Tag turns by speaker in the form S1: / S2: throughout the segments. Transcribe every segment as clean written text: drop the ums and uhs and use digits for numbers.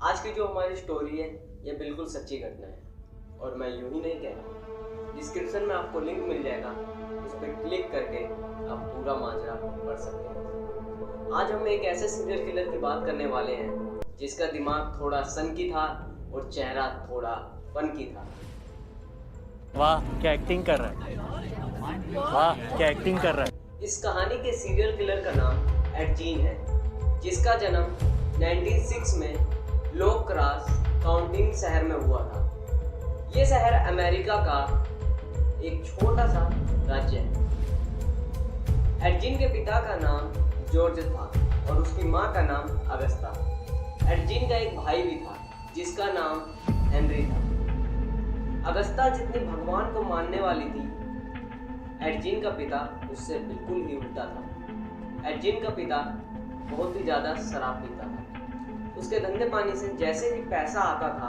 S1: आज की जो हमारी स्टोरी है ये बिल्कुल सच्ची घटना है और मैं यूं ही नहीं कह रहा। डिस्क्रिप्शन में आपको लिंक मिल जाएगा, उस पर क्लिक करके आप पूरा माजरा पढ़ सकते हैं। आज हम एक ऐसे सीरियल किलर की बात करने वाले हैं जिसका दिमाग थोड़ा सन की था और चेहरा थोड़ा फन की था।
S2: वाह क्या एक्टिंग कर रहा है, वाह क्या एक्टिंग कर रहा है।
S1: इस कहानी के सीरियल किलर का नाम एड जीन है, जिसका जन्म 1906 में लो क्रॉस काउंटी शहर में हुआ था। ये शहर अमेरिका का एक छोटा सा राज्य है। एड जीन के पिता का नाम जॉर्ज था और उसकी माँ का नाम अगस्ता। एड जीन का एक भाई भी था जिसका नाम हेनरी था। अगस्ता जितनी भगवान को मानने वाली थी, एड जीन का पिता उससे बिल्कुल ही उल्टा था। एड जीन का पिता बहुत ही ज्यादा शराब पीता था। उसके धंधे पानी से जैसे ही पैसा आता था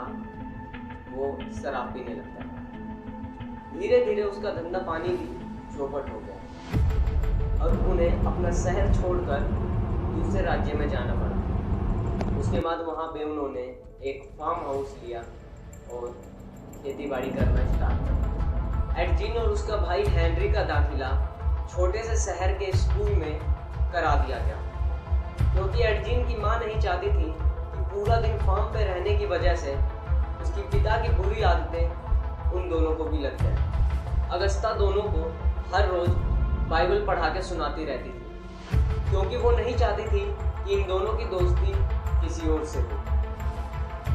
S1: वो शराब पीने लगता था। धीरे धीरे उसका धंधा पानी भी चौपट हो गया और उन्हें अपना शहर छोड़कर दूसरे राज्य में जाना पड़ा। उसके बाद वहाँ पे उन्होंने एक फार्म हाउस लिया और खेती बाड़ी करना स्टार्ट किया। एड जीन और उसका भाई हेनरी का दाखिला छोटे से शहर के स्कूल में करा दिया गया, क्योंकि एड जीन की माँ नहीं चाहती थी कि पूरा दिन फार्म पे रहने की वजह से उसकी पिता की बुरी आदतें उन दोनों को भी लग जाए। अगस्ता दोनों को हर रोज बाइबल पढ़ा के सुनाती रहती थी, क्योंकि वो नहीं चाहती थी कि इन दोनों की दोस्ती किसी और से हो।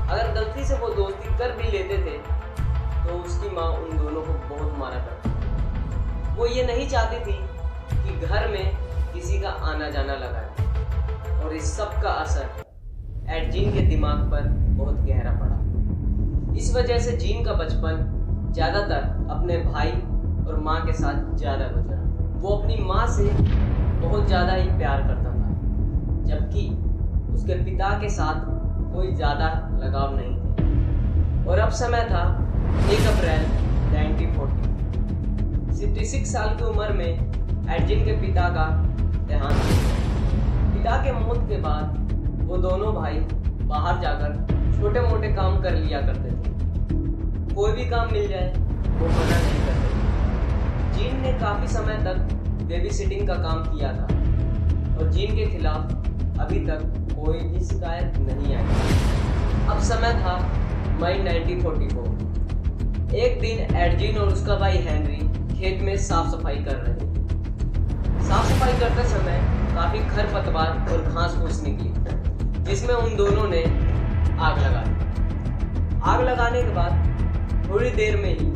S1: अगर गलती से वो दोस्ती कर भी लेते थे तो उसकी माँ उन दोनों को बहुत मारा करती। वो ये नहीं चाहती थी कि घर में किसी का आना जाना लगा है, और इस सब का असर एड जीन के दिमाग पर बहुत गहरा पड़ा। इस वजह से जीन का बचपन ज़्यादातर अपने भाई और माँ के साथ ज़्यादा गुजरा। वो अपनी माँ से बहुत ज़्यादा ही प्यार करता था, जबकि उसके पिता के साथ कोई ज़्यादा लगाव नहीं थे। और अब समय था 1 अप्रैल 1940। 66 साल की उम्र में एड जीन के पिता का देहांत हुआ। पिता के मौत के बाद वो दोनों भाई बाहर जाकर छोटे मोटे काम कर लिया करते थे। कोई भी काम मिल जाए वो मना नहीं करते। जीन ने काफी समय तक बेबी सिटिंग का काम किया था और जीन के खिलाफ अभी तक कोई भी शिकायत नहीं आई। अब समय था मई 1944। एक दिन एड जीन और उसका भाई हेनरी खेत में साफ सफाई कर रहे थे। साफ सफाई करते समय काफी खरपतवार और घास फूस निकली, जिसमें उन दोनों ने आग लगा दी। आग लगाने के बाद थोड़ी देर में ही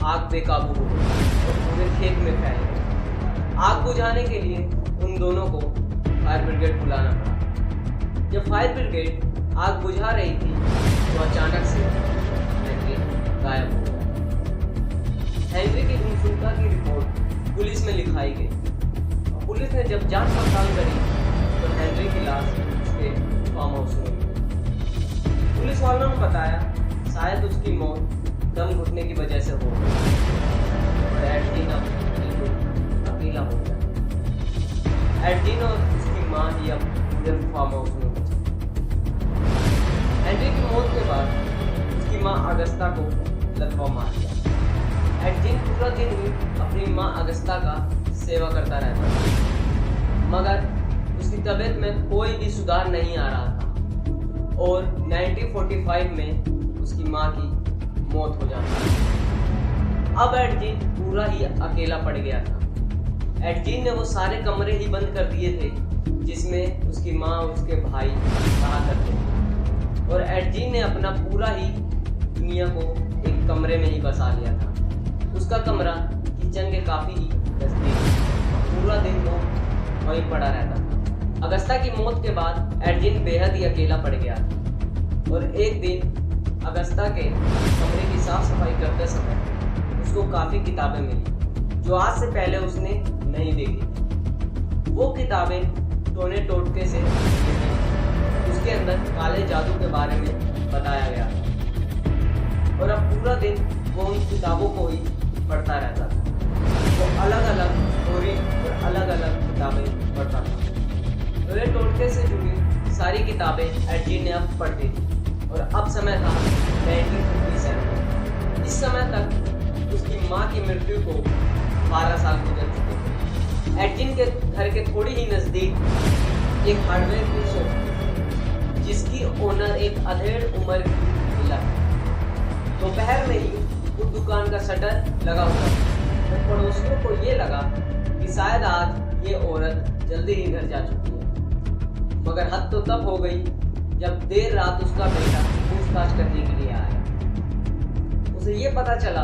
S1: आग बेकाबू हो गई और पूरे खेत में फैल गई। आग बुझाने के लिए उन दोनों को फायर ब्रिगेड बुलाना पड़ा। जब फायर ब्रिगेड आग बुझा रही थी तो अचानक से हेनरी गायब हो गया। हेनरी की गुमशुदगी की रिपोर्ट पुलिस में लिखाई गई। पुलिस ने जब जांच पड़ताल करी तो हेनरी की लाश उसके फार्म हाउस में मिली। पुलिस वालों ने बताया शायद उसकी मौत दम घुटने की वजह से हो गई और एड जीन अब बिल्कुल अकेला हो गया। एड जीन और उसकी माँ ही अब पूरे फार्म हाउस में बची। हेनरी की मौत के बाद उसकी माँ अगस्ता को लकवा मार दिया। एड जीन पूरा दिन ही अपनी माँ अगस्ता का सेवा करता रहता था, मगर उसकी तबीयत में कोई भी सुधार नहीं आ रहा था और 1945 में उसकी माँ की मौत हो जाती। अब एड जीन पूरा ही अकेला पड़ गया था। एड जीन ने वो सारे कमरे ही बंद कर दिए थे जिसमें उसकी माँ और उसके भाई रहा करते थे, और एड जीन ने अपना पूरा ही दुनिया को एक कमरे में ही बसा लिया था। उसका कमरा किचन के काफी ही नजदीक, पूरा दिन वो वहीं पड़ा रहता था। अगस्ता की मौत के बाद एड जीन बेहद ही अकेला पड़ गया और एक दिन अगस्ता के कमरे की साफ सफाई करते समय उसको काफ़ी किताबें मिली जो आज से पहले उसने नहीं देखी थी। वो किताबें टोने टोटके से उसके अंदर काले जादू के बारे में बताया गया था और अब पूरा दिन वो उन किताबों को ही पढ़ता रहता था। वो अलग अलग स्टोरी और अलग अलग किताबें पढ़ता था। टोने टोटके से जुड़ी सारी सारी किताबें एडजीन ने अब पढ़ ली थी और अब समय था 1957। इस समय तक उसकी माँ की मृत्यु को 12 साल गुजर चुके थे। एडजीन के घर के थोड़ी ही नज़दीक एक हार्डवेयर की शॉप थी जिसकी ओनर एक अधेड़ उम्र की महिला थी। दोपहर में ही उस दुकान का शटर लगा हुआ था और पड़ोसियों को ये लगा कि शायद आज ये औरत जल्दी ही घर जा चुकी है। मगर हद तो तब हो गई जब देर रात उसका बेटा पूछताछ करने के लिए आया। उसे ये पता चला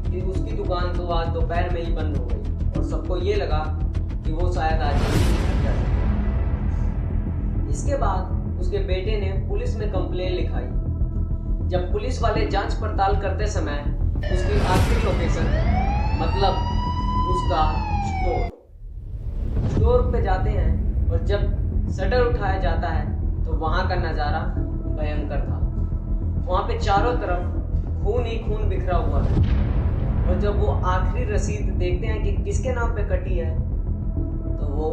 S1: कि उसकी दुकान तो आज दोपहर में ही बंद हो गई और सबको ये लगा कि वो शायद आज जल्दी ही घर जा चुकी है। इसके बाद उसके बेटे ने पुलिस में कंप्लेन लिखाई। जब पुलिस वाले जांच पड़ताल करते समय उसकी आखिरी लोकेशन मतलब उसका स्टोर पे जाते हैं और जब शटर उठाया जाता है तो वहां का नज़ारा भयंकर था। वहां पे चारों तरफ खून ही खून बिखरा हुआ था और जब वो आखिरी रसीद देखते हैं कि किसके नाम पे कटी है तो वो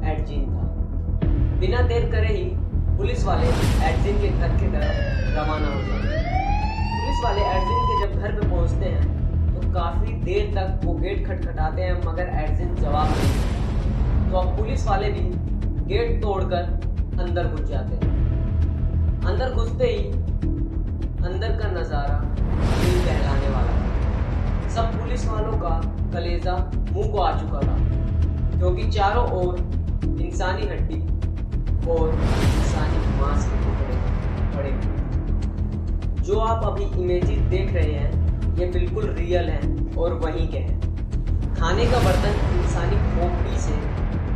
S1: एडजीन था। बिना देर करे ही पुलिस वाले एडजीन के घर की तरफ रवाना हो जाते हैं। पुलिस वाले एडजीन के जब घर पे पहुंचते हैं तो काफ़ी देर तक वो गेट खटखटाते हैं मगर एडजीन जवाब नहीं देता। तो अब पुलिस वाले भी गेट तोड़कर अंदर घुस जाते हैं। अंदर घुसते ही अंदर का नज़ारा दिल दहलाने वाला था। सब पुलिस वालों का कलेजा मुंह को आ चुका था क्योंकि चारों ओर इंसानी हड्डी और इंसानी मांस के टुकड़े पड़े हुए। जो आप अभी इमेजेस देख रहे हैं ये बिल्कुल रियल हैं और वहीं के हैं। खाने का बर्तन इंसानी खोपड़ी से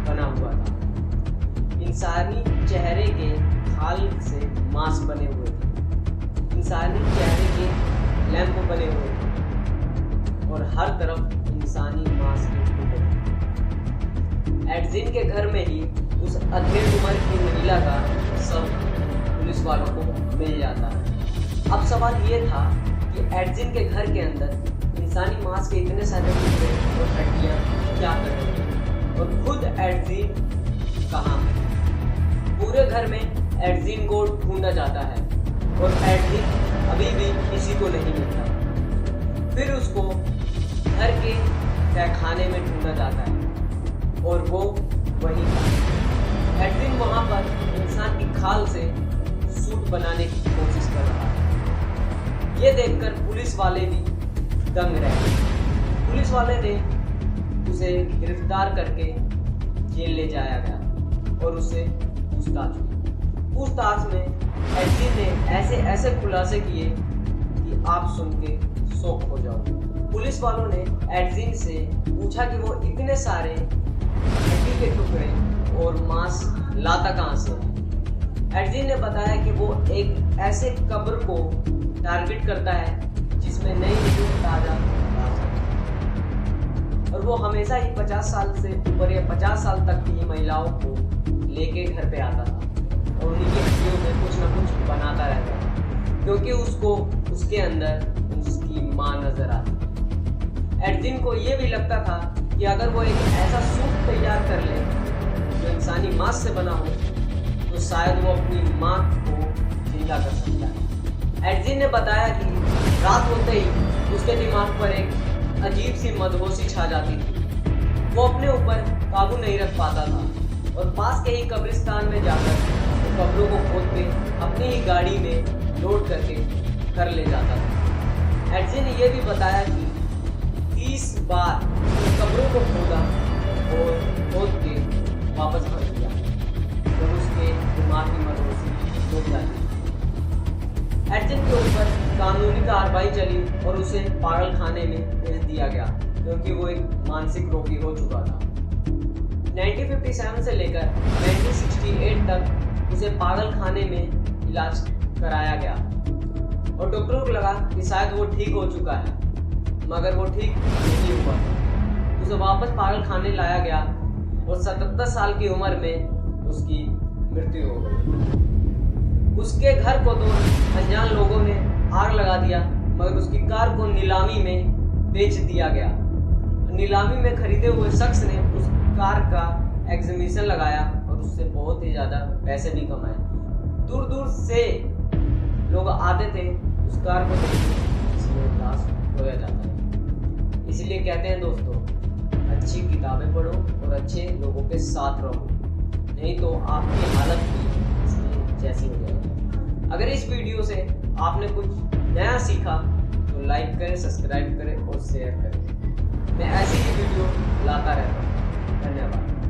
S1: बना हुआ था। इंसानी चेहरे के खाल से मांस बने हुए थे। इंसानी चेहरे के लैंप बने हुए थे और हर तरफ इंसानी मांस के टुकड़े। एडजीन के घर में ही उस अधेड़ उम्र की महिला का सब पुलिस वालों को मिल जाता है। अब सवाल ये था कि एडजीन के घर के अंदर इंसानी मांस के इतने सारे टुकड़े और हड्डियाँ क्या कर रहे हैं और खुद एडजीन कहाँ है। पूरे घर में एडजीन को ढूंढा जाता है और एडजीन अभी भी किसी को नहीं मिलता। फिर उसको घर के तहखाने में ढूंढा जाता है और वो वहीं एडजीन वहाँ पर इंसान की खाल से सूट बनाने की कोशिश कर रहा है। ये देखकर पुलिस वाले भी दंग रह गए। पुलिस वाले ने उसे गिरफ्तार करके जेल ले जाया गया और उसे पूछताछ में एडजीन ने ऐसे ऐसे खुलासे किए कि आप सुन के शौक हो जाओगे। पुलिस वालों ने एडजीन से पूछा कि वो इतने सारे हड्डी के टुकड़े और मांस लाता कहाँ से है। एडजीन ने बताया कि वो एक ऐसे कब्र को टारगेट करता है जिसमें नई ताज़ा और वो हमेशा ही 50 साल से ऊपर या 50 साल तक की महिलाओं को लेके घर पे आता था और उन्हीं की हड्डियों में कुछ ना कुछ बनाता रहता था क्योंकि उसको उसके अंदर उसकी माँ नजर आती। एडजीन को ये भी लगता था कि अगर वो एक ऐसा सूट तैयार कर ले जो इंसानी मांस से बना हो तो शायद वो अपनी माँ को जिंदा कर सकता है। एडजीन ने बताया कि रात होते ही उसके दिमाग पर एक अजीब सी मदहोशी छा जाती थी। वो अपने ऊपर काबू नहीं रख पाता था और पास के ही कब्रिस्तान में जाकर वो कब्रों को खोद के अपनी ही गाड़ी में लोड करके घर ले जाता था। एडजीन ने यह भी बताया कि 30 बार कब्रों को खोदा और खोद के वापस भर दिया जब उसके दिमाग की मदहोशी हो जाती। एडजीन के ऊपर कानूनी कार्रवाई चली और उसे पागल खाने में भेज दिया गया क्योंकि वो एक मानसिक रोगी हो चुका था। 1957 से लेकर 1968 तक उसे पागल खाने में इलाज कराया गया और डॉक्टरों को लगा कि शायद वो ठीक हो चुका है मगर वो ठीक नहीं हुआ। उसे वापस पागल खाने लाया गया और 77 साल की उम्र में उसकी मृत्यु हो गई। उसके घर को तो अनजान लोगों ने आग लगा दिया मगर उसकी कार को नीलामी में बेच दिया गया। नीलामी में खरीदे हुए शख्स ने उस कार का एग्जीबिशन लगाया और उससे बहुत ही ज़्यादा पैसे भी कमाए। दूर दूर से लोग आते थे उस कार को देखने, जिसमें लाश खोया जाता है। इसलिए कहते हैं दोस्तों, अच्छी किताबें पढ़ो और अच्छे लोगों के साथ रहो, नहीं तो आपकी हालत भी इसकी जैसी हो जाएगी। अगर इस वीडियो से आपने कुछ नया सीखा तो लाइक करें, सब्सक्राइब करें और शेयर करें। मैं ऐसी ही वीडियो लाता रहता हूँ। धन्यवाद।